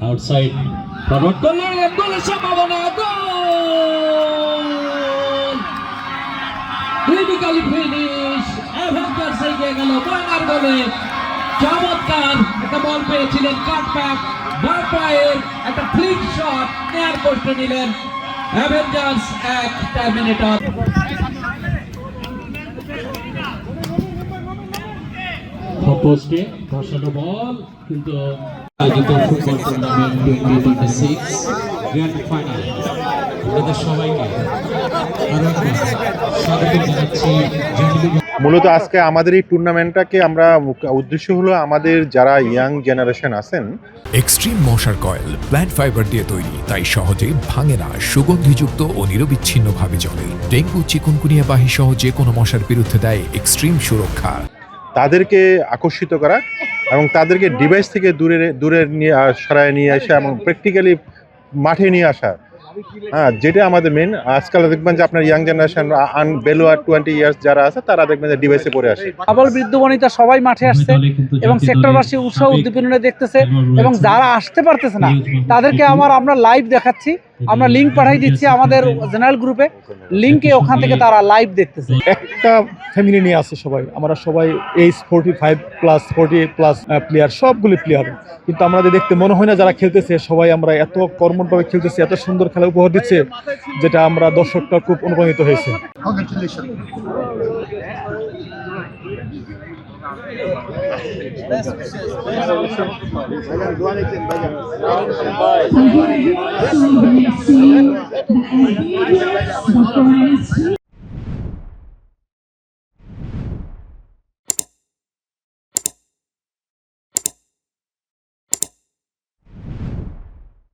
Outside forward করলেন, গোলের সম্ভাবনা, গোল! ক্রিটিক্যালি ফিনিশ, অ্যাভেঞ্জার্স এগিয়ে গেল বয়নার গোলে। চমৎকার একটা বল পেয়েছিলেন, কাটব্যাক বাঁ পায়ের একটা ফ্লিক শট নেয়ার পোস্টে নিলেন। Avengers 1, terminator. পোস্টে ধসানো বল, কিন্তু আয়োজিত ফুটবল টুর্নামেন্ট 2026 গ্র্যান্ড ফাইনাল আপনাদের সবাইকে আরো একবার স্বাগত জানাচ্ছি। মূলত আজকে আমাদের এই টুর্নামেন্টটাকে আমরা উদ্দেশ্য হলো আমাদের যারা ইয়াং জেনারেশন আছেন। এক্সট্রিম মশার কয়েল প্ল্যান্ট ফাইবার দিয়ে তৈরি, তাই সহজে ভাঙে না, সুগন্ধিযুক্ত ও নিরবিচ্ছিন্নভাবে চলে। ডেঙ্গু, চিকুনগুনিয়া বাহি সহ যে কোনো মশার বিরুদ্ধে দেয় এক্সট্রিম সুরক্ষা। তাদেরকে আকর্ষিত করা এবং তাদেরকে ডিভাইস থেকে দূরে নিয়ে সরায় নিয়ে আসা এবং প্র্যাকটিক্যালি মাঠে নিয়ে আসা, হ্যাঁ, যেটা আমাদের মেন। আজকাল দেখবেন যে আপনার ইয়াং জেনারেশন বেলো আর 20 ইয়ার্স যারা আছে তারা দেখবেন যে ডিভাইসে পড়ে আসে। আবাল বৃদ্ধ বনিতা সবাই মাঠে আসছে এবং সেক্টরবাসী উৎসাহ উদ্দীপনা দেখতেছে, এবং যারা আসতে পারতেছে না তাদেরকে আমরা লাইভ দেখাচ্ছি। আমরা লিঙ্ক পাঠিয়ে দিচ্ছি আমাদের জেনারেল গ্রুপে, লিঙ্কে ওখান থেকে তারা লাইভ দেখতেছে। একটা ফ্যামিলি নিয়ে আসছে সবাই, আমরা সবাই এইজ 45+, 48+ প্লেয়ার, সবগুলি প্লেয়ার। কিন্তু আমাদের দেখতে মনে হয় না যারা খেলতেছে সবাই আমরা এত কর্মঠভাবে খেলতেছি, এত সুন্দর খেলা উপহার দিচ্ছে, যেটা আমরা দর্শকটা খুব অনুপ্রাণিত হয়েছে। Congratulations.